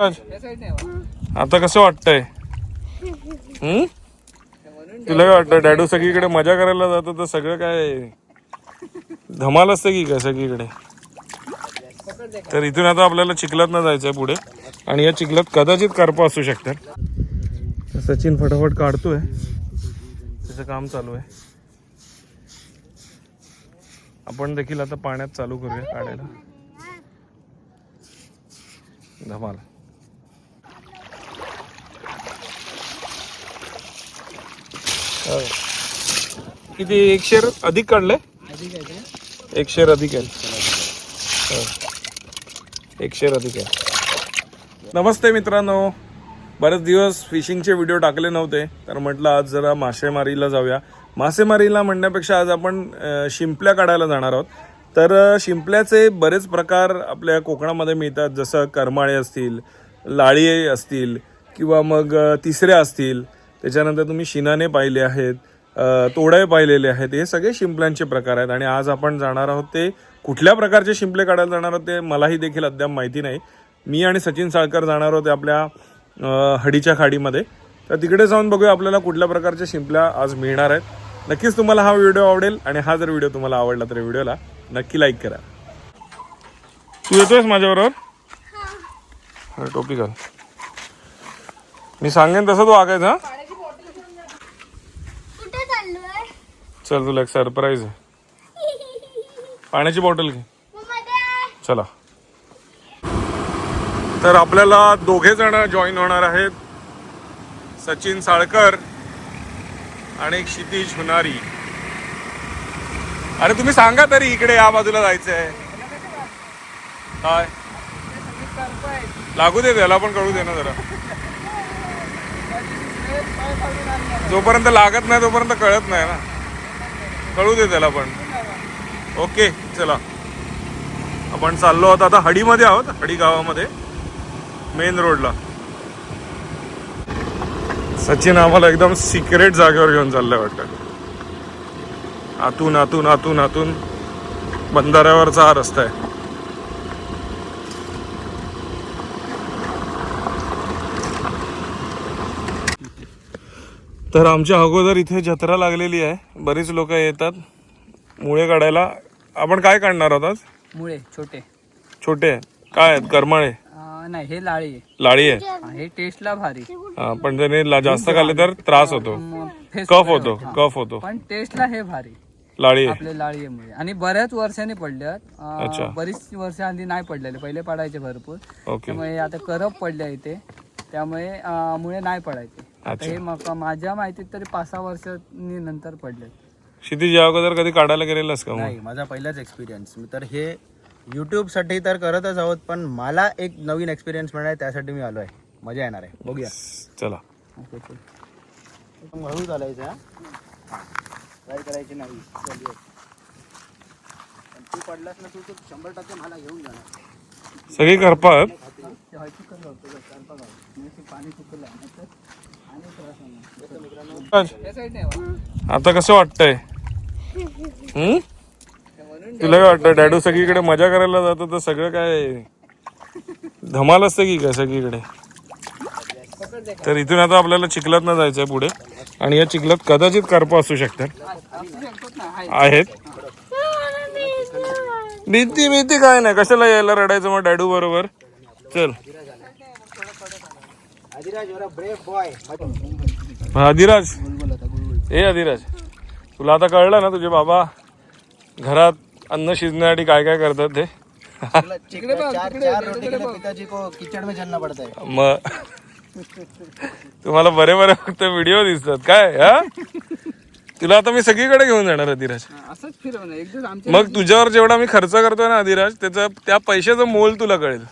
आता कसं वाटतंय? तुला काय वाटतं? डॅडू सगळीकडे मजा करायला जातो तर सगळं काय धमाल असतं की काय सगळीकडे? तर इथून आता आपल्याला चिखलात जायचंय पुढे आणि या चिखलात कदाचित करपा असू शकतात. सचिन फटाफट काढतोय, त्याचं काम चालू आहे. आपण देखील आता पाण्यात चालू करूया काढायला. धमाल. किती? 1 शेर अधिक काढलंय? 1 शेर अधिक आहे. 1 शेर अधिक आहे. नमस्ते मित्रांनो, बरेच दिवस फिशिंगचे व्हिडिओ टाकले नव्हते, तर म्हटलं आज जरा मासेमारीला जाऊया. मासेमारीला म्हणण्यापेक्षा आज आपण शिंपल्या काढायला जाणार आहोत. तर शिंपल्याचे बरेच प्रकार आपल्या कोकणामध्ये मिळतात, जसं करमाळे असतील, लाळी असतील किंवा मग तिसऱ्या असतील. त्याच्यानंतर तुम्ही शिनाने पाहिले आहेत, तोडाई पाहिलेले आहेत. हे सगळे शिंपल्यांचे प्रकार आहेत आणि आज आपण जाणार आहोत ते कुठल्या प्रकारचे शिंपले काढायला जाणार आहोत ते मलाही देखील अद्याप माहिती नाही. मी आणि सचिन साळकर जाणार आहोत आपल्या हडीच्या खाडीमध्ये. तर तिकडे जाऊन बघूया आपल्याला कुठल्या प्रकारच्या शिंपल्या आज मिळणार आहेत. नक्कीच तुम्हाला हा व्हिडिओ आवडेल आणि हा जर व्हिडिओ तुम्हाला आवडला तर व्हिडिओला नक्की लाईक करा. तू येतोयस माझ्याबरोबर? टोपी घाल, मी सांगेन तसं तू आगायचा. चल, तुला एक सरप्राईज आहे. पाण्याची बॉटल घे. चला. तर आपल्याला 2 जण जॉईन होणार आहेत, सचिन साळकर आणि क्षितिज हुनारी. अरे तुम्ही सांगा तरी, इकडे या बाजूला जायचंय. काय लागू दे त्याला पण, कळू दे ना जरा. जोपर्यंत लागत नाही तोपर्यंत कळत नाही ना, कळू दे त्याला पण. ओके चला, आपण चाललो आहोत आता. हडीमध्ये आहोत, हडी गावामध्ये, मेन रोडला. सचिन आम्हाला एकदम सिक्रेट जागेवर घेऊन चाललंय वाटतं. आतून आतून आतून आतून बंधाऱ्यावरचा हा रस्ता आहे. तर आमच्या अगोदर इथे जत्रा लागलेली आहे, बरीच लोक येतात मुळे काढायला. आपण काय काढणार आहोत आज? मुळे छोटे छोटे काय आहेत? करमाळे? नाही, हे लाळी आहे. लाळी आहे. हे टेस्टला भारी, पण त्याने जास्त खाल्ले तर त्रास होतो, कफ होतो. पण टेस्टला हे भारी लाळी आहे. आपले लाळी आहे मुळे. आणि बऱ्याच वर्षांनी पडल्यात, बरीच वर्ष आधी नाही पडलेले, पहिले पडायचे भरपूर. त्यामुळे आता करप पडल्या इथे, त्यामुळे मुळे नाही पडायचे. हे माझ्या माहितीत तरी 5-6 वर्षांनी नंतर पडले. क्षितिज या अगोदर कधी काढायला गेलेलास का? नाही, माझा पहिलाच एक्सपिरियन्स. मी तर हे युट्यूब साठी तर करतच आहोत, पण मला एक नवीन एक्सपिरियन्स मिळणार, त्यासाठी मी आलो आहे. मजा येणार आहे, बघूया. चला. हळू चालायचं, ट्राय करायची नाही. तू पडलास ना, तू 100% मला घेऊन जाणार. सगळी करपात. आता कसं वाटतंय? तुला काय वाटतं? डॅडू सगळीकडे मजा करायला जातो तर सगळं काय धमाल असतं की काय सगळीकडे? तर इथून आता आपल्याला चिखलात जायचंय पुढे आणि या चिखलात कदाचित करपा असू शकतात. आहेत. भीती काय नाही, कशाला यायला रडायचं मग डॅडू बरोबर. चल. आदिराज, ए आदिराज, तुला आता कळलं ना तुझे बाबा घरात अन्न शिजण्यासाठी काय काय करतात ते? मग तुम्हाला बरे फक्त व्हिडिओ दिसतात काय? हा, तुला आता मी सगळीकडे घेऊन जाणार आदिराज. मग तुझ्यावर जेवढा मी खर्च करतोय ना आदिराज, त्या पैशाचं मोल तुला कळेल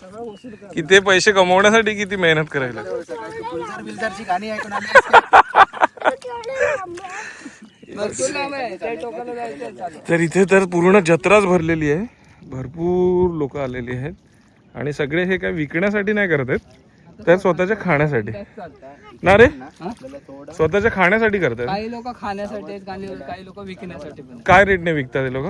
की ते पैसे कमवण्यासाठी किती मेहनत करायला. तर इथे तर पूर्ण जत्राच भरलेली आहे, भरपूर लोक आलेली आहेत आणि सगळे हे काय विकण्यासाठी नाही करत आहेत, तर स्वतःच्या खाण्यासाठी ना रे, स्वतःच्या खाण्यासाठी करतात. काही लोक खाण्यासाठी, काही लोक विकण्यासाठी. काय रेटने विकतात हे लोक?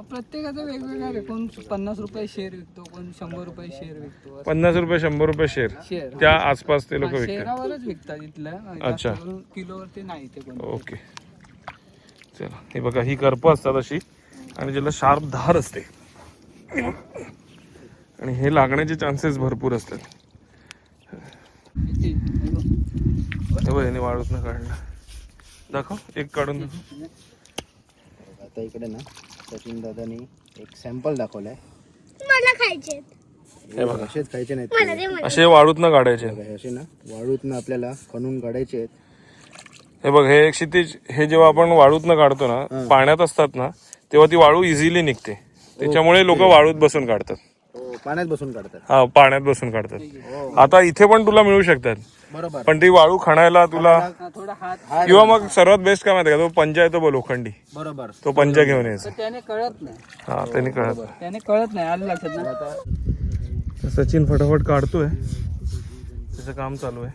प्रत्येकाचा वेगवेगळा आहे. कोण 50 रुपये शेअर विकतो, कोण 100 रुपये शेअर विकतो. 50 रुपये 100 रुपये शेअर त्या आसपास ते लोक विकतात. शेअरावरच विकतात इथलं. अच्छा. किलोवरती नाही ते कोण. ओके चला हे बघा ही करपं असतात अशी आणि ज्याला शार्प धार असते आणि हे लागण्याचे चान्सेस भरपूर असतात. हे बघ याने वाळूत न काढलं. दाखव एक काढून दाखव. आता इकडे ना सचिन दादानी एक सॅम्पल दाखवलाय. मला खायचे हे बघा असेच खायचे नाहीत, असे वाळूत न काढायचे. असे ना वाळूतनं आपल्याला खणून काढायचे आहेत. हे बघ हे क्षितिज हे जेव्हा आपण वाळूत न काढतो ना पाण्यात असतात ना तेव्हा ती वाळू इझिली निघते. त्याच्यामुळे लोक वाळूत बसून काढतात. पाण्यात बसून काढतात. हा पाण्यात बसून काढतात. आता इथे पण तुला मिळू शकतात बरोबर. पण ती वाळू खणायला तुला थोडा हात किंवा मग सर्वात बेस्ट काय माहिती का तो पंजा येतो बघ लोखंडी बरोबर. तो पंजा घेऊन यायचा. त्याने कळत नाही. हा त्याने कळत. त्याने कळत नाही. आलं लक्षात ना. सचिन फटाफट काढतोय त्याचं काम चालू आहे.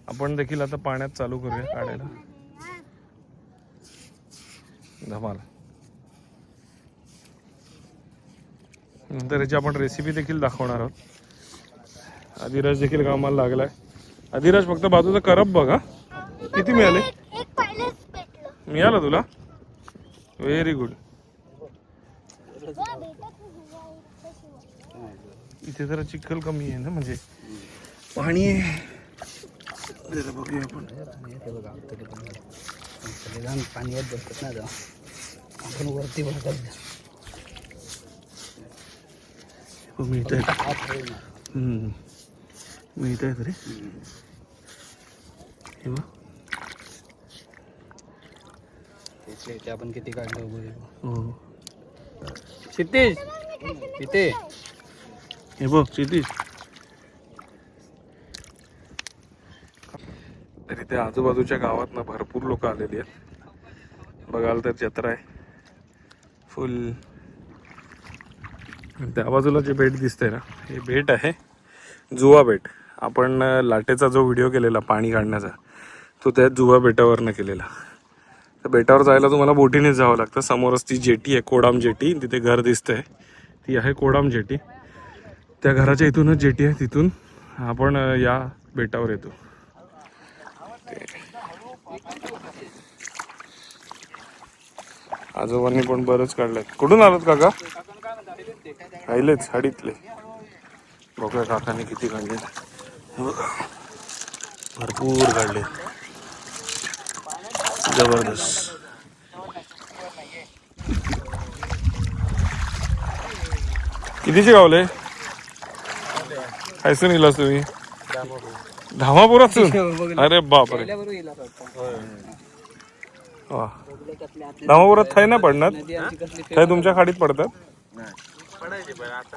आपण देखील आता पाण्यात चालू करूया काढायला. धमाल. नंतर याची आपण रेसिपी देखील दाखवणार आहोत. अधिराज देखील कामाला लागलाय. अधिराज फक्त बाजूचा करप बघा. किती मिळाले? एक पहिलेच भेटलं. मिळालं तुला? Very good. इथे जरा चिखल कमी आहे ना म्हणजे पाणी आहे. बघूया आपण पाणी येत बसतात ना आपण वरती बघतात. मिळत आहे मिळत आहे तरी हे बघ ते आपण किती काढलं. हो क्षितिज इथे हे बघ क्षितिज. तरी त्या आजूबाजूच्या गावात ना भरपूर लोक आलेली आहेत. बघाल तर जत्रा आहे फुल. त्या बाजूला जे बेट दिसतंय ना हे बेट आहे जुवा बेट. आपण लाटेचा जो व्हिडिओ केलेला पाणी काढण्याचा तो त्या जुवा बेटावरनं केलेला. त्या बेटावर जायला तुम्हाला बोटीनेच जावं लागतं. समोरच ती जेटी आहे कोडाम जेटी. तिथे घर दिसतंय ती आहे कोडाम जेटी. त्या घराच्या इथूनच जेटी आहे. तिथून आपण या बेटावर येतो. आजोबांनी पण बरंच काढलंय. कुठून आलात काका? राहिलेच हाडीतले. बघूया काकाने किती काढले. भरपूर काढले. जबरदस्त. कितीचे गावले? खायचं निघलास तुम्ही? धामापुरातून? अरे बापरे. वा धामापुरात थाय ना पडणार? थाय तुमच्या खाडीत पडतात?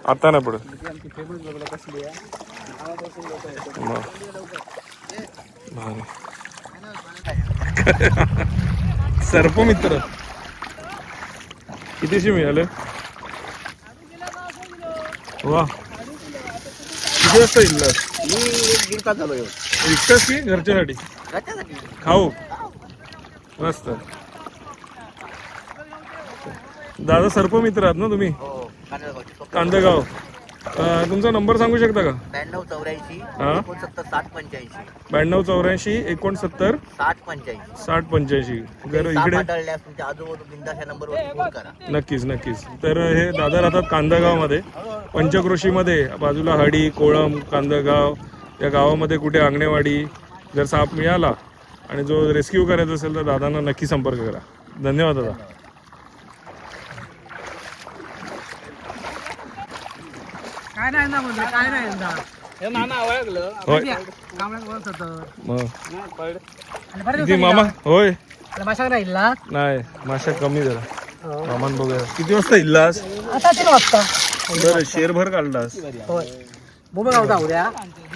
आता नाही पडत. सर्पमित्र कितीशी मिळाले? वा किती वाजता येईल? विकतास की घरच्यासाठी खाऊ? मस्त. दादा सर्पमित्र आहात ना तुम्ही? कांदगाव. तुमचा नंबर सांगू शकता का? 9284 69 6085. घर इकडे नक्कीच नक्कीच. तर हे दादा राहतात कांदगाव मध्ये पंचक्रोशीमध्ये. बाजूला हडी कोळम कांदगाव या गावामध्ये कुठे आंगणेवाडी. जर साप मिळाला आणि जो रेस्क्यू करायचा असेल तर दादांना नक्की संपर्क करा. धन्यवाद दादा. काय नाही ना म्हणजे काय नाही हे नाना ओळखलं. किती मामा? होय माशा राहिला नाही माशा कमी जरा. मामान बघूया किती वाजता इल्लास? आता 3 वाजता. बरं शेरभर काढलास? मुंबई गावता उद्या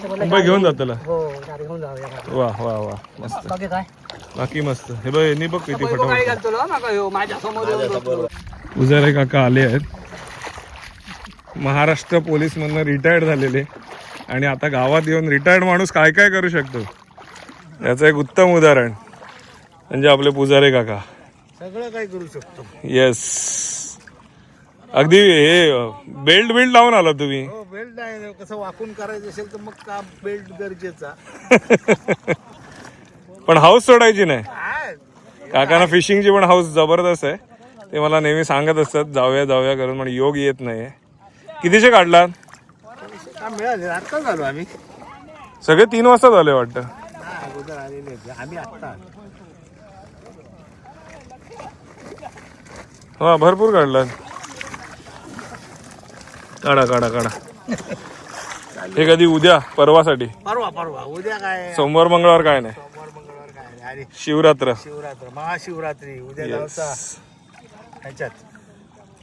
मुंबई घेऊन जात त्याला? हो गाडी घेऊन जाऊया. वा वा वा मस्त. बाकी काय बाकी मस्त. हे बघ यांनी बघ किती फटाफट. माझ्या समोर पुजारी काका आले आहेत. महाराष्ट्र पोलीस मधनं रिटायर्ड झालेले आणि आता गावात येऊन रिटायर्ड माणूस काय काय करू शकतो याचं एक उत्तम उदाहरण म्हणजे आपले पुजारी काका. सगळं काय करू शकतो. येस, अगदी हे बेल्ट लावून आला तुम्ही. हो, बेल्ट आहे. कसं वाकून करायचं असेल तर मग का बेल्ट गरजेचा. पण हाऊस सोडायची नाही. काय काकांना फिशिंगची पण हाऊस जबरदस्त आहे. ते मला नेहमी सांगत असतात जाऊया करून, पण योग येत नाही. कितीचे काढलात? काम मिळाले. आत्ता झालो आम्ही. सगळे 3 वाजता झाले वाटतं. अगोदर आलेले आम्ही आत्ता. हा, भरपूर काढलात. काढा. हे कधी उद्या परवासाठी? परवा उद्या काय? सोमवार मंगळवार काय नाही. सोमवार मंगळवार काय नाही. आणि शिवरात्र महाशिवरात्री उद्या जाऊचा ह्याच्यात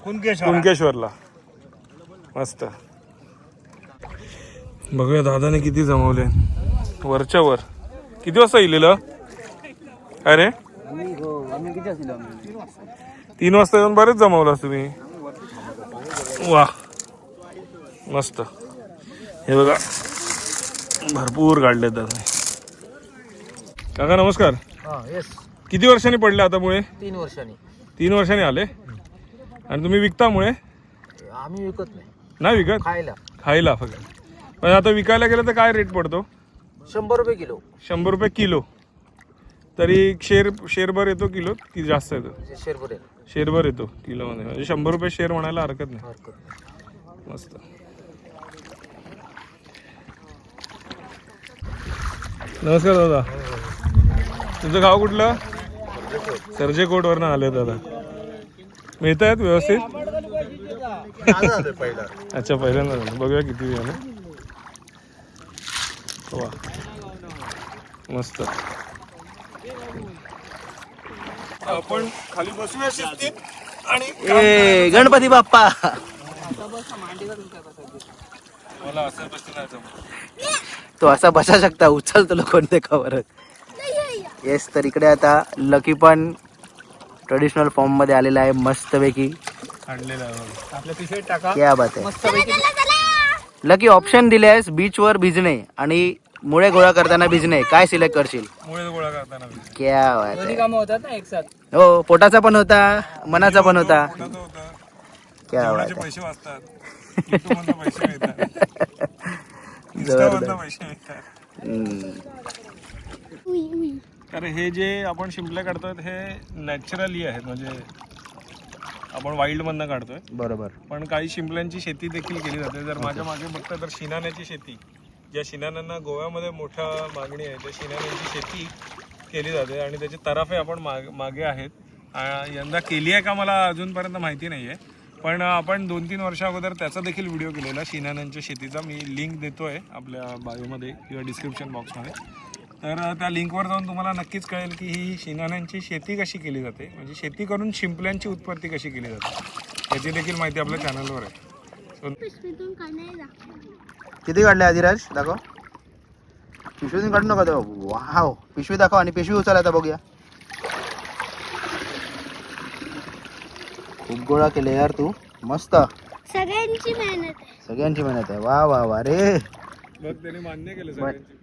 कुणकेश्वर. कुणकेश्वरला. मस्त. बघूया दादाने किती जमवले. वरच्या वर किती वाजता इलेलं? अरे 3 वाजता येऊन बरेच जमवलास तुम्ही. वा, मस्त. हे बघा भरपूर काढले दादा. काका नमस्कार. येस. किती वर्षांनी पडले आता मुळे? 3 वर्षांनी. 3 वर्षांनी आले. आणि तुम्ही विकता मुळे? आम्ही विकत नाही विकत, खायला फक्त. पण आता विकायला गेलं तर काय रेट पडतो? 100 रुपये किलो. 100 रुपये किलो. तरी शेरभर येतो किलो की जास्त येतो? शेरभर येतो किलोमध्ये. म्हणजे 100 रुपये शेर म्हणायला हरकत नाही. मस्त. नमस्कार दादा. तुझं गाव कुठलं? सर्जेकोटवरनं आले दादा. मिळत आहेत व्यवस्थित? अच्छा, पहिल्यांदा झालं. बघूया किती झालं. वा, मस्त. आपण खाली बसूया शिस्तीत. आणि गणपती बाप्पा. मला असं बसतं नाही जमत. तो असा बसा शकता, उचलतो लोकांनी कवरच. येस, तर इकडे आता लकी पण ट्रेडिशनल फॉर्म मध्ये आलेला आहे मस्तपैकी. काढलेलं आहे आपल्या पिशवीत टाका. क्या बात आहे. लकी ऑप्शन दिले आहेस बीचवर भिजणे आणि मुळे गोळा करताना भिजणे. काय सिलेक्ट करशील? मुळे गोळा करताना. क्या बात दोन्ही आहे. कामं होतात ना एक साथ. हो, पोटाचा पण होता, मनाचा पण होता. पोटाचं होतं. क्या बात जेवणाचे आहे. पैसे वाचतात. युट्यूबमधनं पैसे मिळतात. इंस्टामधनं पैसे मिळतात. तर हे जे आपण शिंपल्या काढतोय हे नॅचरली आहेत. म्हणजे आपण वाईल्ड मधनं काढतोय बरोबर. पण काही शिंपल्यांची शेती देखील केली जाते. जर माझ्या मागे बघता तर शिनाण्याची शेती, ज्या शिनाण्यांना गोव्यामध्ये मोठा मागणी आहे, त्या शिनाण्यांची शेती केली जाते आणि त्याचे तराफे आपण मागे आहेत. यंदा केली आहे का मला अजूनपर्यंत माहिती नाही आहे, पण आपण 2-3 वर्षा अगोदर त्याचा देखील व्हिडिओ केलेला शिनाण्यांच्या शेतीचा. मी लिंक देतो आहे आपल्या बायोमध्ये किंवा डिस्क्रिप्शन बॉक्समध्ये. तर त्या लिंकवर जाऊन तुम्हाला नक्कीच कळेल की ही शिनाण्यांची शेती कशी केली जाते, म्हणजे शेती करून शिंपल्यांची उत्पत्ती कशी केली जाते याची देखील माहिती आपल्या चॅनलवर आहे. किती काढले आदिराज? दाखव. पिशवीतून काढू नका तो. वाव, पिशवी दाखव आणि पिशवी उचल आता बघूया. खूप गोळा केले यार तू. मस्त. सगळ्यांची मेहनत आहे. वा वा वा रे. बघ त्याने मान्य केलं सगळ्यांची.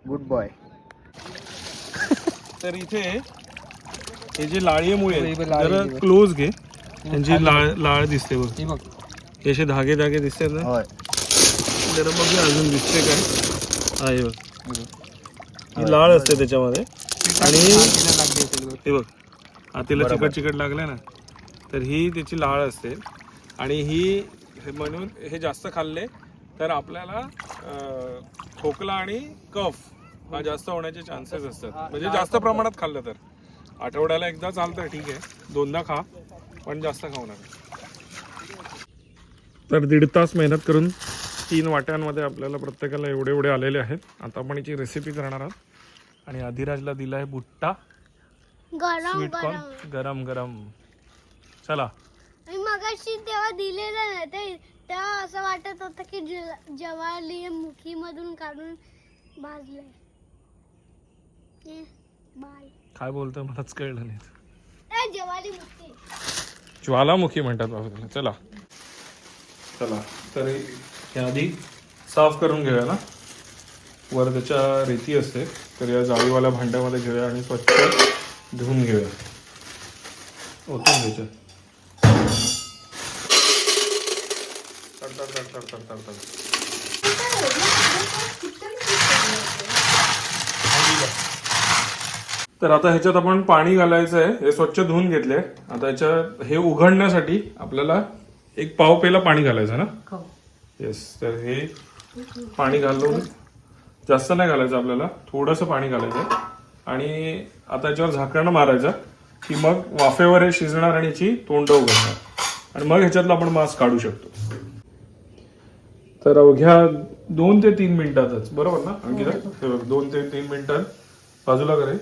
Good boy. तर इथे हे जे लाळीमुळे जरा क्लोज घे, त्यांची लाळ दिसते बघ. हे असे धागे दिसतात ना. होय. जरा बघ अजून दिसते काय. हा हे बघ, ही लाळ असते त्याच्यामध्ये. आणि हे बघ हातीला चिकट लागले ना, तर ही त्याची लाळ असते. आणि ही म्हणून हे जास्त खाल्ले तर आपल्याला खोकला आणि कफ हा जास्त होण्याचे चान्सेस असतात. म्हणजे जास्त प्रमाणात खाल्लं तर. आठवड्याला एकदा चालतं, ठीक आहे, 2दा खा, पण जास्त खाऊ नका. तर 1.5 तास मेहनत करून 3 वाट्यांमध्ये आपल्याला प्रत्येकाला एवढे आलेले आहेत. आता आपण याची रेसिपी करणार आहोत. आणि अधिराजला दिला आहे बुट्टा स्वीट कॉर्न गरम. चला. मगाशी तेव्हा दिलेलं नाही ते, तेव्हा असं वाटत होतं की ज्वारी मुखी मधून काढून भाजलंय. काय बोलतोय मलाच कळलं नाही. ज्वालामुखी म्हणतात बाबा. चला तर हे आधी साफ करून घेऊया ना. वर त्याच्या रेती असते, तर या जाळीवाल्या भांड्यामध्ये घेऊया आणि स्वच्छ धुवून घेऊया. ओतून घ्यायचं. तर आता ह्याच्यात आपण पाणी घालायचं आहे. हे स्वच्छ धुवून घेतले. आता ह्याच्यात हे उघडण्यासाठी आपल्याला एक पाव पेला पाणी घालायचं ना. येस. तर हे पाणी घालून जास्त नाही घालायचं आपल्याला, थोडंसं पाणी घालायचं आणि आता याच्यावर झाकण मारायचं की मग वाफेवर हे शिजणार आणि याची तोंड उघडणार आणि मग ह्याच्यातला आपण मांस काढू शकतो. तर अवघ्या 2 ते 3 मिनिटातच, बरोबर ना अंकिता? 2 ते 3 मिनिटात बाजूला करे.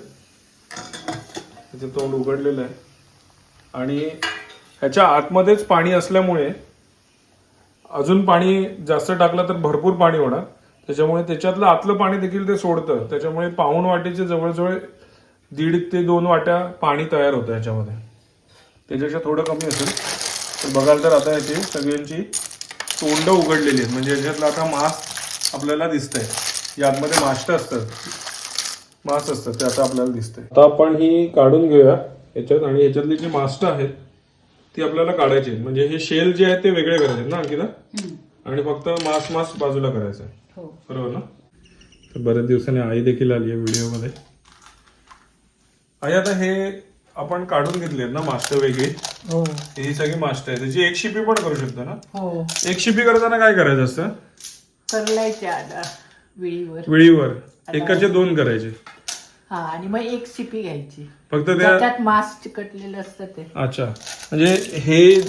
त्याचं तोंड उघडलेलं आहे आणि ह्याच्या आतमध्येच पाणी असल्यामुळे अजून पाणी जास्त टाकलं तर भरपूर पाणी होणार. त्याच्यामुळे त्याच्यातलं आतलं पाणी देखील ते सोडतं. त्याच्यामुळे पाऊण वाटीचे जवळजवळ 1.5 ते 2 वाट्या पाणी तयार होतं याच्यामध्ये. त्याच्यापेक्षा थोडं कमी असेल. तर बघाल तर आता याची सगळ्यांची तोंड उघडलेली आहेत. म्हणजे याच्यातलं आता मांस आपल्याला दिसतंय. यामध्ये मास्ट असतात, मांस असतात, ते आता आपल्याला दिसतंय. आता आपण ही काढून घेऊया याच्यात आणि याच्यातली जी मास्ट आहेत ती आपल्याला काढायची. म्हणजे हे शेल जे आहेत ते वेगळे करायचे ना अंकिता, आणि फक्त मांस बाजूला करायचं. बरोबर ना? तर बऱ्याच दिवसांनी आई देखील आली आहे व्हिडिओ मध्ये. आई आता हे आपण काढून घेतलेत ना मास्ट वेगळी. ही सगळी मास्ट आहे. त्याची एक शिपी पण करू शकतो ना. एक शिपी करताना काय करायचं असतं? करलायच्या विळीवर एकाचे 2 करायचे. हा, आणि मग एक शिपी घ्यायची. फक्त त्यात मांस चिकटलेलं असतं ते. अच्छा, म्हणजे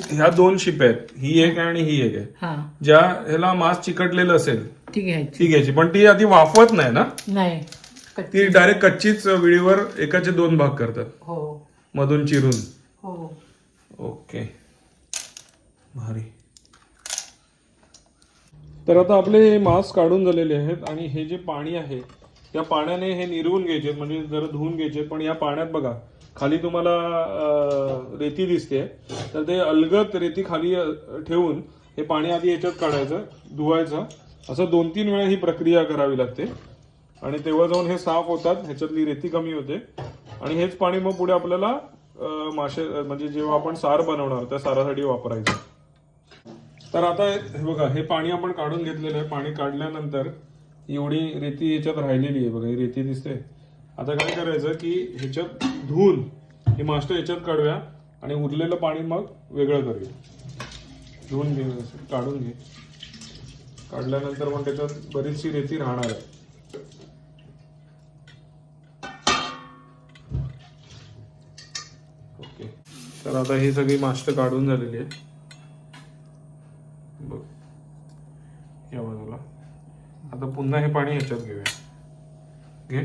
ह्या 2 शिप्या आहेत. ही एक आणि ही एक आहे. ज्या ह्याला मांस चिकटलेलं असेल ती घ्यायची. पण ती आधी वाफवत नाही ना. नाही, ती डायरेक्ट कच्चीच विळीवर एकाचे 2 भाग करतात. हो, मधून चिरून. हो. ओके, भारी. तर आता आपले मांस काढून झालेले आहेत आणि हे जे पाणी आहे या पाण्याने हे निरवून घ्यायचे, म्हणजे जरा धुवून घ्यायचे. पण या पाण्यात बघा खाली तुम्हाला रेती दिसते. तर ते अलगद रेती खाली ठेवून हे पाणी आधी याच्यात काढायचं, धुवायचं. असं 2-3 वेळा ही प्रक्रिया करावी लागते आणि तेव्हा जाऊन हे साफ होतात, ह्याच्यातली रेती कमी होते आणि हेच पाणी मग पुढे आपल्याला मासे म्हणजे जेव्हा आपण सार बनवणार त्या सारासाठी वापरायचं. तर आता हे बघा, हे पाणी आपण काढून घेतलेलं आहे. पाणी काढल्यानंतर एवढी रेती ह्याच्यात राहिलेली आहे बघा, ही रेती दिसते. आता काय करायचं की ह्याच्यात धुवून ही मास्ट ह्याच्यात काढूया आणि उरलेलं पाणी मग वेगळं करूया. धुवून घे, काढून घे. काढल्यानंतर मग त्याच्यात बरीचशी रेती राहणार आहे. ओके, तर आता ही सगळी मास्ट काढून झालेली आहे बघ या बाजूला. आता पुन्हा हे पाणी ह्याच्यात घेऊया. घे.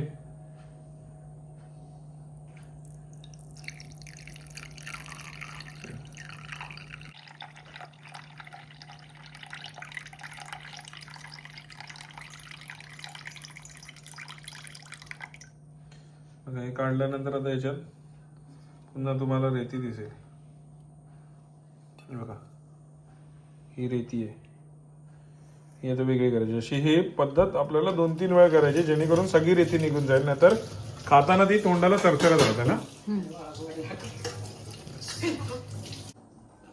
हे काढल्यानंतर आता याच्यात पुन्हा तुम्हाला रेती दिसेल. बघा, ही रेती आहे. ही आता वेगळी करायची. अशी ही पद्धत आपल्याला 2-3 वेळा करायची, जेणेकरून सगळी रेती निघून जाईल. नाहीतर खाताना ती तोंडाला चरचरत राहते ना.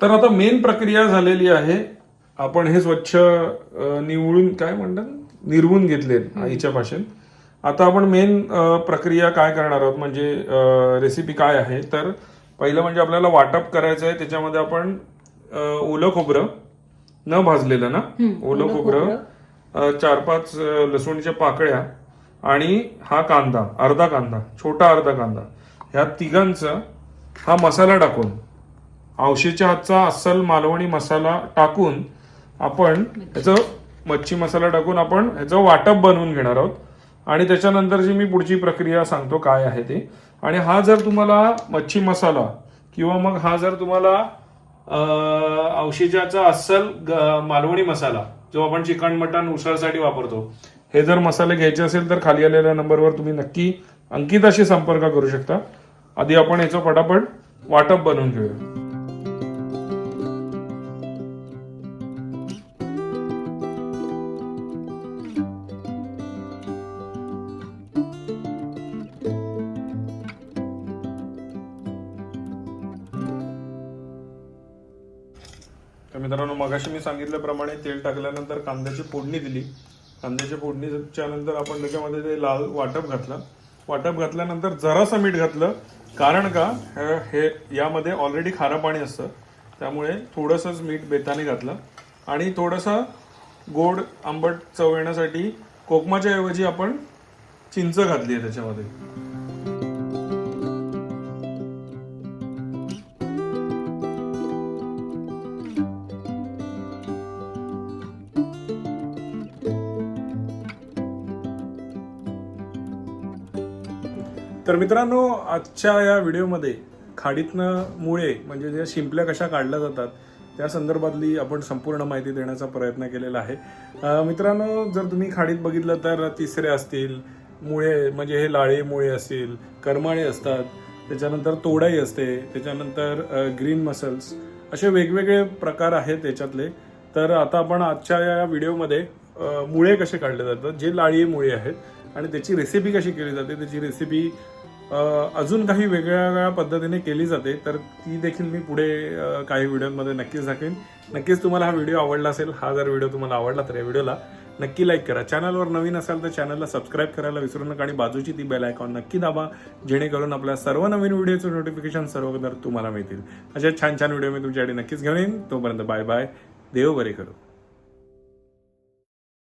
तर आता मेन प्रक्रिया झालेली आहे. आपण हे स्वच्छ निवळून काय म्हणतात निरवून घेतले आईच्या भाषेत. आता आपण मेन प्रक्रिया काय करणार आहोत, म्हणजे रेसिपी काय आहे. तर पहिलं म्हणजे आपल्याला वाटप करायचं आहे. त्याच्यामध्ये आपण ओलं खोबरं न भाजलेलं ना, ओलं खोबरं, 4-5 लसूणच्या पाकळ्या आणि हा कांदा, अर्धा कांदा, छोटा अर्धा कांदा, ह्या तिघांचा हा मसाला टाकून, औशीच्या हातचा अस्सल मालवणी मसाला टाकून आपण ह्याचं मच्छी मसाला टाकून आपण ह्याचं वाटप बनवून घेणार आहोत. आणि त्याच्यानंतरची मी पुढची प्रक्रिया सांगतो काय आहे ते. आणि हा जर तुम्हाला मच्छी मसाला किंवा मग हा जर तुम्हाला औशीच्याचा अस्सल मालवणी मसाला जो आपण चिकन मटन उसळसाठी वापरतो, हे जर मसाले घ्यायचे असेल तर खाली आलेल्या नंबरवर तुम्ही नक्की अंकिताशी संपर्क करू शकता. आधी आपण याचं पटापट वाटप बनवून घेऊया. मित्रांनो मगाशी मी सांगितल्याप्रमाणे तेल टाकल्यानंतर कांद्याची फोडणी दिली. कांद्याच्या फोडणीच्या नंतर आपण त्याच्यामध्ये ते लाल वाटप घातलं. वाटप घातल्यानंतर जरासं मीठ घातलं, कारण का हे यामध्ये ऑलरेडी खारं पाणी असतं, त्यामुळे थोडंसंच मीठ बेताने घातलं. आणि थोडंसं गोड आंबट चव येण्यासाठी कोकमाच्या ऐवजी आपण चिंच घातली आहे त्याच्यामध्ये. तर मित्रांनो आजच्या या व्हिडिओमध्ये खाडीतनं मुळे म्हणजे ज्या शिंपल्या कशा काढल्या जातात त्या संदर्भातली आपण संपूर्ण माहिती देण्याचा प्रयत्न केलेला आहे. मित्रांनो जर तुम्ही खाडीत बघितलं तर तिसरे असतील, मुळे म्हणजे हे लाळे मुळे असतील, करमाळे असतात, त्याच्यानंतर तोडाई असते, त्याच्यानंतर ग्रीन मसल्स, असे वेगवेगळे प्रकार आहेत त्याच्यातले. तर आता आपण आजच्या या व्हिडिओमध्ये मुळे कसे काढले जातात, जे लाळी मुळे आहेत आणि त्याची रेसिपी कशी केली जाते, त्याची रेसिपी अजून काही वेगळ्या पद्धतीने केली जाते, तर ती देखील मी पुढे काही व्हिडिओमध्ये नक्कीच दाखवेन. नक्कीच तुम्हाला हा व्हिडिओ आवडला असेल. हा जर व्हिडिओ तुम्हाला आवडला तर या व्हिडिओला नक्की लाईक करा. चॅनलवर नवीन असाल तर चॅनलला सबस्क्राईब करायला विसरू नका आणि बाजूची ती बेल आयकॉन नक्की दाबा, जेणेकरून आपल्या सर्व नवीन व्हिडिओचे नोटिफिकेशन सर्वप्रथम तुम्हाला मिळतील. अशा छान छान व्हिडिओ मी तुमच्यासाठी नक्कीच घेऊन येईन. तोपर्यंत बाय बाय. देव बरे करो.